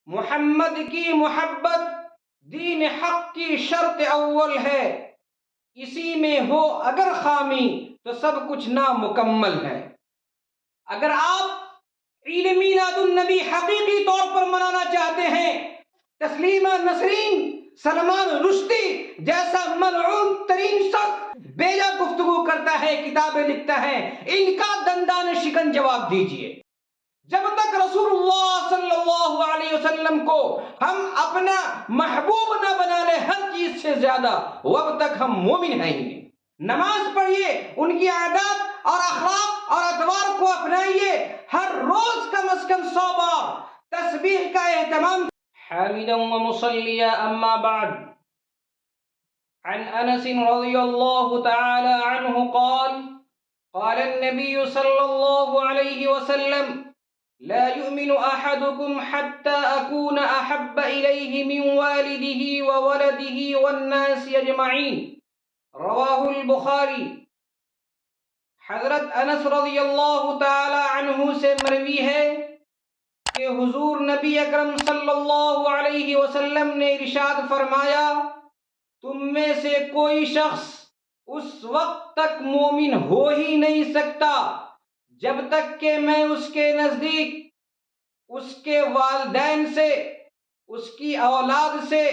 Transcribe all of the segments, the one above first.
محمد کی محبت دین حق کی شرط اول ہے، اسی میں ہو اگر خامی تو سب کچھ نامکمل ہے۔ اگر آپ عید میلاد النبی حقیقی طور پر منانا چاہتے ہیں، تسلیمہ نسرین، سلمان رشدی جیسا ملعون ترین شخص بیجا گفتگو کرتا ہے، کتابیں لکھتا ہے، ان کا دندان شکن جواب دیجئے۔ جب تک رسول اللہ صلی اللہ علیہ وسلم کو ہم اپنا محبوب نہ بنا لیں ہر چیز سے زیادہ، وب تک ہم مومن ہیں ہی نہیں۔ نماز پڑھیے، ان کی عادات اور اخلاق اور ادوار کو اپنائیے، ہر روز کم از کم 100 بار تسبیح کا اہتمام۔ حامدا ومصلیا اما بعد، عن انس رضی اللہ تعالی عنہ قال قال النبي صلى الله عليه وسلم لا يؤمن أحدكم حتى أكون أحب إليه من والده وولده والناس أجمعين، رواہ البخاری۔ حضرت انس رضی اللہ تعالی عنہ سے مروی ہے کہ حضور نبی اکرم صلی اللہ علیہ وسلم نے ارشاد فرمایا، تم میں سے کوئی شخص اس وقت تک مومن ہو ہی نہیں سکتا جب تک کہ میں اس کے نزدیک اس کے والدین سے، اس کی اولاد سے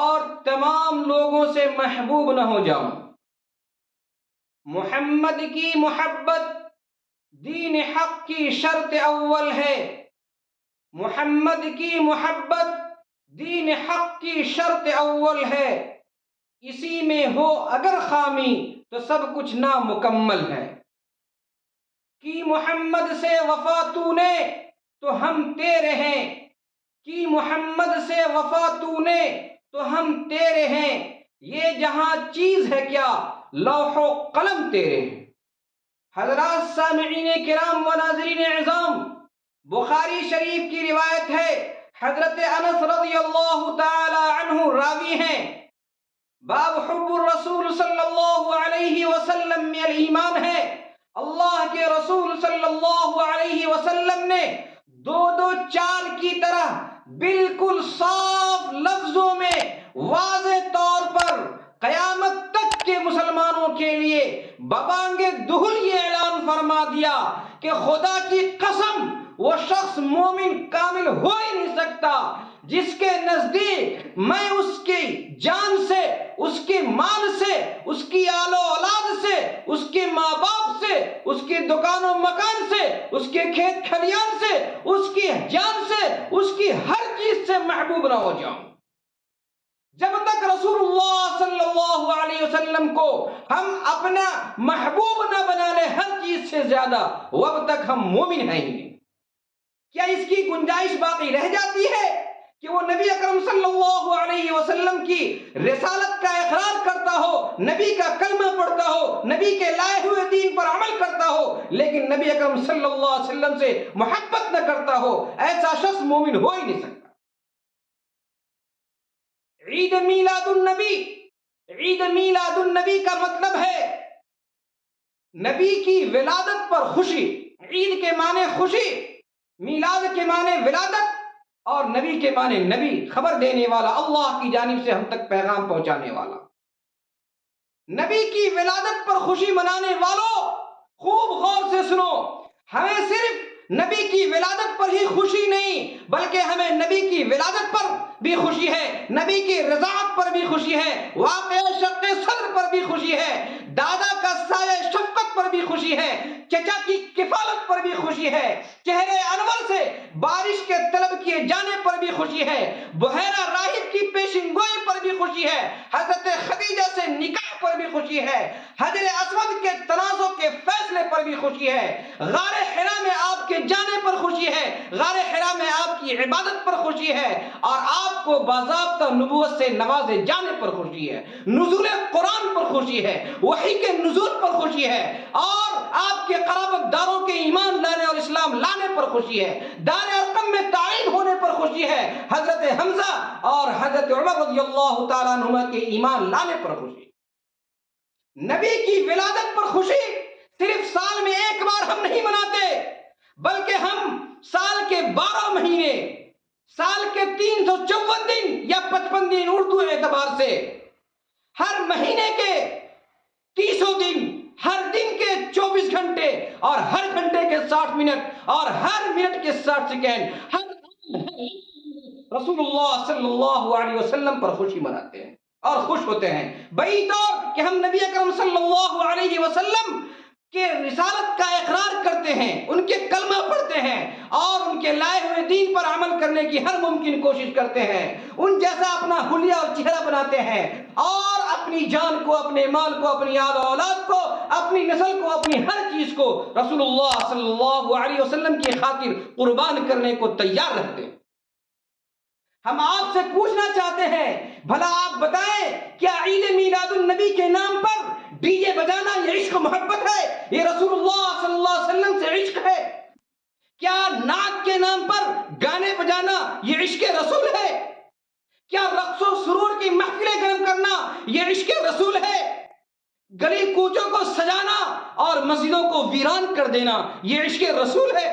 اور تمام لوگوں سے محبوب نہ ہو جاؤں۔ محمد کی محبت دین حق کی شرط اول ہے، محمد کی محبت دین حق کی شرط اول ہے، اسی میں ہو اگر خامی تو سب کچھ نامکمل ہے۔ کی محمد سے وفا تو نے تو ہم تیرے ہیں، کی محمد سے وفا تو نے تو ہم تیرے ہیں، یہ جہاں چیز ہے کیا لوح و قلم تیرے ہیں۔ حضرات سامعین کرام و ناظرین اعظام، بخاری شریف کی روایت ہے، حضرت انس رضی اللہ تعالی عنہ راوی ہیں۔ باب حب الرسول صلی اللہ علیہ وسلم میں ایمان ہے، اللہ کے رسول صلی اللہ علیہ وسلم نے 2-2-4 کی طرح بالکل صاف لفظوں میں واضح طور پر قیامت تک کے مسلمانوں کے لیے ببانگ دہل یہ اعلان فرما دیا کہ خدا کی قسم وہ شخص مومن کامل ہو ہی نہیں سکتا جس کے نزدیک میں اس کی جان سے، اس کے مال سے، اس کی آل و اولاد سے، اس کے ماں باپ سے، اس کے دکان و مکان سے، اس کے کھیت کھلیان سے، اس کی جان سے، اس کی ہر چیز سے محبوب نہ ہو جاؤں۔ جب تک رسول اللہ صلی اللہ علیہ وسلم کو ہم اپنا محبوب نہ بنا لیں ہر چیز سے زیادہ، وب تک ہم مومن ہیں ہی نہیں۔ کیا اس کی گنجائش باقی رہ جاتی ہے کہ وہ نبی اکرم صلی اللہ علیہ وسلم کی رسالت کا اقرار کرتا ہو، نبی کا کلمہ پڑھتا ہو، نبی کے لائے ہوئے دین پر عمل کرتا ہو، لیکن نبی اکرم صلی اللہ علیہ وسلم سے محبت نہ کرتا ہو؟ ایسا شخص مومن ہو ہی نہیں سکتا۔ عید میلاد النبی، عید میلاد النبی کا مطلب ہے نبی کی ولادت پر خوشی۔ عید کے معنی خوشی، میلاد کے معنی ولادت، اور نبی کے معنی نبی، خبر دینے والا، اللہ کی جانب سے ہم تک پیغام پہنچانے والا۔ نبی کی ولادت پر خوشی منانے والوں خوب غور سے سنو، ہمیں صرف نبی کی ولادت پر ہی خوشی نہیں بلکہ ہمیں نبی کی ولادت پر بھی خوشی ہے، نبی کی رضاعت پر بھی خوشی ہے، واقعہ شق صدر پر بھی خوشی ہے، دادا کا سایہ شفقت پر بھی خوشی ہے، چچا کی کفالت پر بھی خوشی ہے، چہرے انور سے بارش کے طلب کیے جانے پر بھی خوشی ہے، بحیرہ راہب کی پیشن گوئی پر بھی خوشی ہے، حضرت خدیجہ سے نکاح پر بھی خوشی ہے، حجر اسود کے تنازع کے فیصلے پر بھی خوشی ہے، غار حرا میں آپ کے جانے پر خوشی ہے، غار حرا میں آپ کی عبادت پر خوشی ہے، اور آپ کو باضابطہ نبوت سے نوازے جانے پر خوشی ہے، نزول قرآن پر خوشی ہے، وحی کے نزول پر خوشی ہے، اور آپ کے قرابت داروں کے ایمان لانے اور اسلام لانے پر خوشی ہے، دار ارقم میں تعین ہونے پر خوشی ہے، حضرت حمزہ اور حضرت عمر رضی اللہ تعالیٰ عنہما کے ایمان لانے پر خوشی ہے۔ نبی کی ولادت پر خوشی صرف سال میں ایک بار ہم نہیں مناتے بلکہ ہم سال کے 12 مہینے، سال کے 354 دن یا 55 دن اردو اعتبار سے، ہر مہینے کے 30 دن، ہر دن کے 24 گھنٹے، اور ہر گھنٹے کے 60 منٹ، اور ہر منٹ کے 60 سیکنڈ، ہر رسول اللہ صلی اللہ علیہ وسلم پر خوشی مناتے ہیں اور خوش ہوتے ہیں، بعید طور کہ ہم نبی اکرم صلی اللہ علیہ وسلم کے رسالت کا اقرار کرتے ہیں، ان کے کلمہ پڑھتے ہیں، اور ان کے لائے ہوئے دین پر عمل کرنے کی ہر ممکن کوشش کرتے ہیں، ان جیسا اپنا حلیہ اور چہرہ بناتے ہیں، اور اپنی جان کو، اپنے مال کو، اپنی آل و اولاد کو، اپنی نسل کو، اپنی ہر چیز کو رسول اللہ صلی اللہ علیہ وسلم کی خاطر قربان کرنے کو تیار رہتے ہیں۔ ہم آپ سے پوچھنا چاہتے ہیں، بھلا آپ بتائیں، کیا عید میلاد النبی کے نام پر ڈی جے بجانا یہ عشق و محبت ہے؟ یہ رسول اللہ صلی اللہ علیہ وسلم سے عشق ہے؟ کیا نعت کے نام پر گانے بجانا یہ عشق رسول ہے؟ کیا رقص و سرور کی محفلیں گرم کرنا یہ عشق رسول ہے؟ گلی کوچوں کو سجانا اور مسجدوں کو ویران کر دینا یہ عشق رسول ہے؟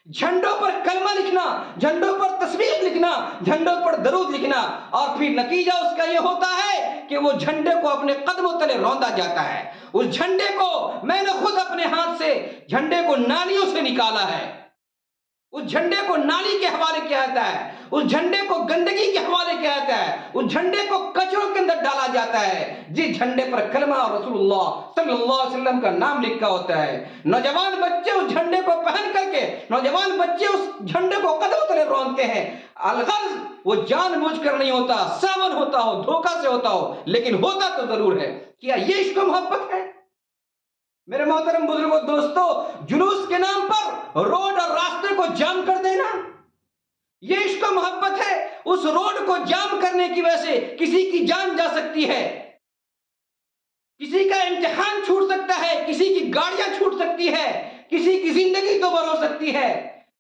جھنڈوں پر کلمہ لکھنا، جھنڈوں پر تسبیح لکھنا، جھنڈوں پر درود لکھنا، اور پھر نتیجہ اس کا یہ ہوتا ہے کہ وہ جھنڈے کو اپنے قدموں تلے روندا جاتا ہے۔ اس جھنڈے کو میں نے خود اپنے ہاتھ سے جھنڈے کو نالیوں سے نکالا ہے، اس جھنڈے کو نالی کے حوالے کیا جاتا ہے، اس جھنڈے کو گندگی کے حوالے کیا جاتا ہے، اس جھنڈے کو کچروں کے اندر ڈالا جاتا ہے جس جھنڈے پر کلمہ اور رسول اللہ صلی اللہ علیہ وسلم کا نام لکھا ہوتا ہے۔ نوجوان بچے اس جھنڈے کو پہن کر کے، نوجوان بچے اس جھنڈے کو قدموں تلے رونتے ہیں، الغرض وہ جان بوجھ کر نہیں ہوتا، ساون ہوتا ہو، دھوکہ سے ہوتا ہو، لیکن ہوتا تو ضرور ہے۔ کیا یہ عشق و محبت ہے؟ میرے محترم بزرگوں، دوستو، جلوس کے نام پر روڈ اور راستے کو جام کر دینا یہ عشق و محبت ہے؟ اس روڈ کو جام کرنے کی وجہ سے کسی کی جان جا سکتی ہے، کسی کا امتحان چھوٹ سکتا ہے، کسی کی گاڑیاں چھوٹ سکتی ہے، کسی کی زندگی دوبر ہو سکتی ہے،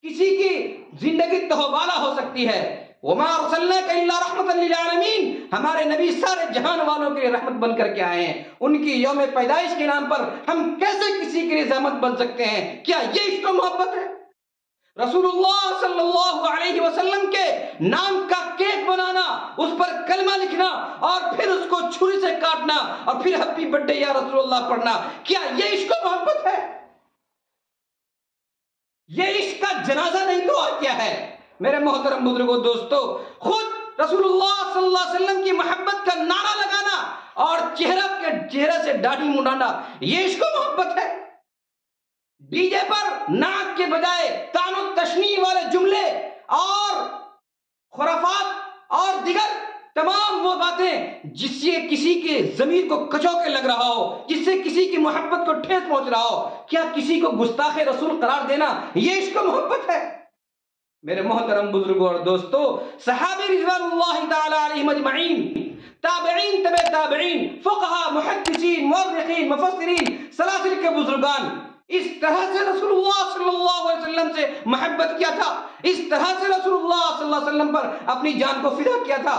کسی کی زندگی تہوبالا ہو سکتی ہے۔ وما ارسلناک الا رحمۃ للعالمین، ہمارے نبی سارے جہان والوں کے لیے رحمت بن کر کے آئے ہیں، ان کی یوم پیدائش کے نام پر ہم کیسے کسی کے لیے زحمت بن سکتے ہیں؟ کیا یہ عشق و محبت ہے؟ رسول اللہ صلی اللہ علیہ وسلم کے نام کا کیک بنانا، اس پر کلمہ لکھنا، اور پھر اس کو چھری سے کاٹنا، اور پھر ہیپی برتھ ڈے یا رسول اللہ پڑھنا، کیا یہ عشق و محبت ہے؟ یہ عشق کا جنازہ نہیں تو اور کیا ہے؟ میرے محترم بزرگوں، دوستو، خود رسول اللہ صلی اللہ علیہ وسلم کی محبت کا نعرہ لگانا اور چہرہ سے داڑھی منڈانا یہ عشق و محبت ہے؟ ڈی جے پر نعت کے بجائے طعن و تشنیع والے جملے اور خرافات اور دیگر تمام وہ باتیں جس سے کسی کے ضمیر کو کچو کے لگ رہا ہو، جس سے کسی کی محبت کو ٹھیس پہنچ رہا ہو، کیا کسی کو گستاخ رسول قرار دینا یہ عشق و محبت ہے؟ میرے محترم بزرگوں اور دوستو، صحابہ رضوان اللہ تعالی علیہم اجمعین، تابعین، تبع تابعین، فقہاء، محدثین، مورخین، مفسرین، سلاسل کے بزرگان اس طرح سے رسول اللہ صلی اللہ علیہ وسلم سے محبت کیا تھا، اس طرح سے رسول اللہ صلی اللہ علیہ وسلم پر اپنی جان کو فدا کیا تھا۔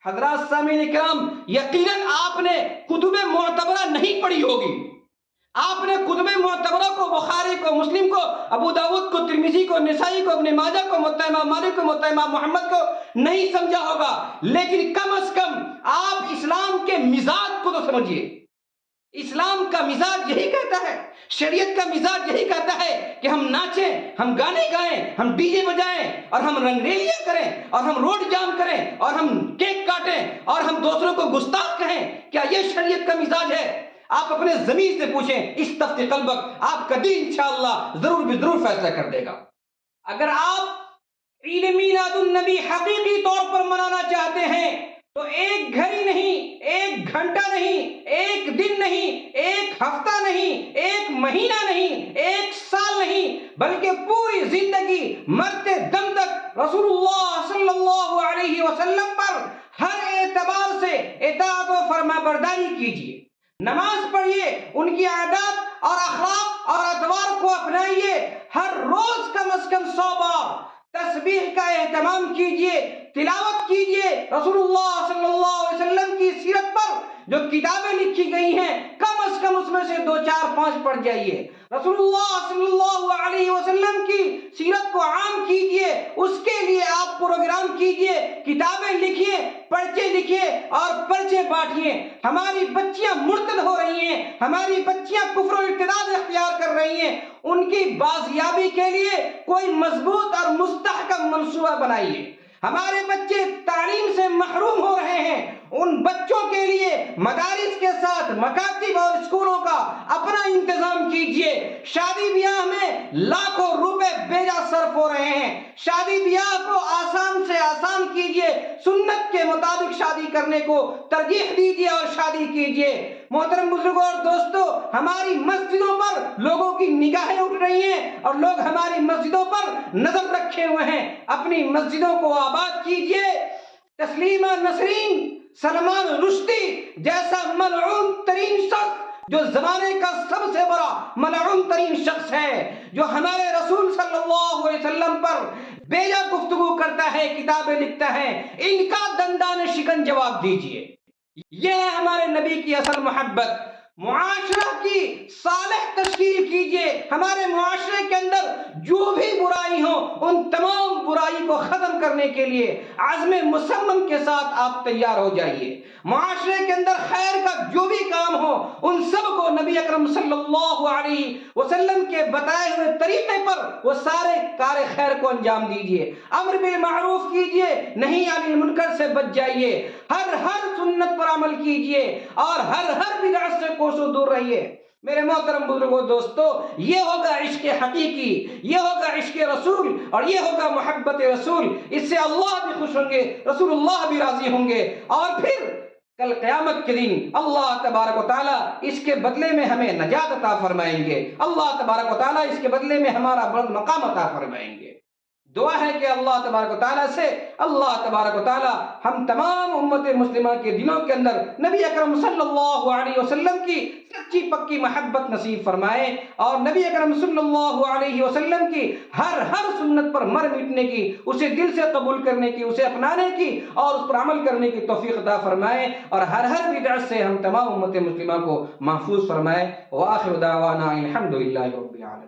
حضرات سامعین کرام، یقیناً آپ نے کتب معتبرہ نہیں پڑھی ہوگی، آپ نے کتب معتبرہ کو، بخاری کو، مسلم کو، ابو داؤد کو، ترمذی کو، نسائی کو، ابن ماجہ کو، موطأ امام مالک کو، موطأ امام محمد کو نہیں سمجھا ہوگا، لیکن کم از کم آپ اسلام کے مزاج کو تو سمجھیے۔ اسلام کا مزاج یہی کہتا ہے، شریعت کا مزاج یہی کہتا ہے کہ ہم ناچیں، ہم گانے گائیں، ہم ڈی جے بجائیں، اور ہم رنگریلیاں کریں، اور ہم روڈ جام کریں، اور ہم کیک کاٹیں، اور ہم دوسروں کو گستاخ کہیں۔ کیا یہ شریعت کا مزاج ہے؟ آپ اپنے ضمیر سے پوچھیں، استفت قلبک، آپ کا دین انشاءاللہ ضرور بھی ضرور فیصلہ کر دے گا۔ اگر آپ عید میلاد النبی حقیقی طور پر منانا چاہتے ہیں تو ایک گھڑی نہیں، ایک گھنٹہ نہیں، ایک دن نہیں، ایک ہفتہ نہیں، ایک مہینہ نہیں، ایک سال نہیں، بلکہ پوری زندگی مرتے دم تک رسول اللہ صلی اللہ علیہ وسلم پر ہر اعتبار سے اطاعت و فرما برداری کیجیے، نماز پڑھیے، ان کی عادات اور اخلاق اور ادوار کو اپنائیے، ہر روز کم از کم 100 بار تسبیح کا اہتمام کیجیے، تلاوت کیجیے، رسول اللہ صلی اللہ علیہ وسلم کی سیرت پر جو کتابیں لکھی گئی ہیں کم از کم اس میں سے 2 4 5 پڑھ جائیے. رسول اللہ صلی اللہ علیہ وسلم کی سیرت کو عام کیجئے، اس کے لیے آپ پروگرام کیجئے، کتابیں لکھیے، پرچے لکھیے اور پرچے بانٹیے. ہماری بچیاں مرتد ہو رہی ہیں، ہماری بچیاں کفر و ارتداد اختیار کر رہی ہیں، ان کی بازیابی کے لیے کوئی مضبوط اور مستحکم منصوبہ بنائیے. ہمارے بچے تعلیم سے محروم ہو رہے ہیں، ان بچوں کے لیے مدارس کے ساتھ مکاتب اور اسکولوں کا اپنا انتظام کیجئے. شادی بیاہ میں لاکھوں روپے بیجا صرف ہو رہے ہیں، شادی بیاہ کو آسان سے آسان کیجئے، سنت کے مطابق شادی کرنے کو ترجیح دیجئے اور شادی کیجئے. محترم بزرگوں اور دوستو، ہماری مسجدوں پر لوگوں کی نگاہیں اٹھ رہی ہیں اور لوگ ہماری مسجدوں پر نظر رکھے ہوئے ہیں. اپنی مسجدوں کو آباد کیجئے. تسلیمہ نسرین، سلمان رشدی جیسا ملعون ترین شخص جو زمانے کا سب سے بڑا ملعون ترین شخص ہے، جو ہمارے رسول صلی اللہ علیہ وسلم پر بیجا گفتگو کرتا ہے، کتابیں لکھتا ہے، ان کا دندان شکن جواب دیجئے. یہ ہے ہمارے نبی کی اصل محبت. معاشرہ کی صالح تشکیل کیجئے. ہمارے معاشرے کے اندر جو بھی برائی ہو ان تمام برائی کو ختم کرنے کے لیے عزم مصمم کے ساتھ آپ تیار ہو جائیے. معاشرے کے اندر خیر کا جو بھی کام ہو ان سب کو نبی اکرم صلی اللہ علیہ وسلم کے بتائے ہوئے طریقے پر وہ سارے کار خیر کو انجام دیجئے. امر بالمعروف کیجئے، نہی عن المنکر سے بچ جائیے، ہر سنت پر عمل کیجئے اور ہر بدعت سے کوسوں دور رہیے. میرے محترم بزرگوں دوستو، یہ ہوگا عشق حقیقی، یہ ہوگا عشق رسول اور یہ ہوگا محبت رسول. اس سے اللہ بھی خوش ہوں گے، رسول اللہ بھی راضی ہوں گے، اور پھر کل قیامت کے دن اللہ تبارک و تعالیٰ اس کے بدلے میں ہمیں نجات عطا فرمائیں گے. اللہ تبارک و تعالیٰ اس کے بدلے میں ہمارا بلند مقام عطا فرمائیں گے. دعا ہے کہ اللہ تبارک و تعالیٰ سے اللہ تبارک و تعالیٰ ہم تمام امت مسلمہ کے دلوں کے اندر نبی اکرم صلی اللہ علیہ وسلم کی سچی پکی محبت نصیب فرمائے اور نبی اکرم صلی اللہ علیہ وسلم کی ہر سنت پر مر مٹنے کی، اسے دل سے قبول کرنے کی، اسے اپنانے کی اور اس پر عمل کرنے کی توفیق عطا فرمائے اور ہر بدعت سے ہم تمام امت مسلمہ کو محفوظ فرمائے. وآخر دعوانا الحمدللہ رب العالمین.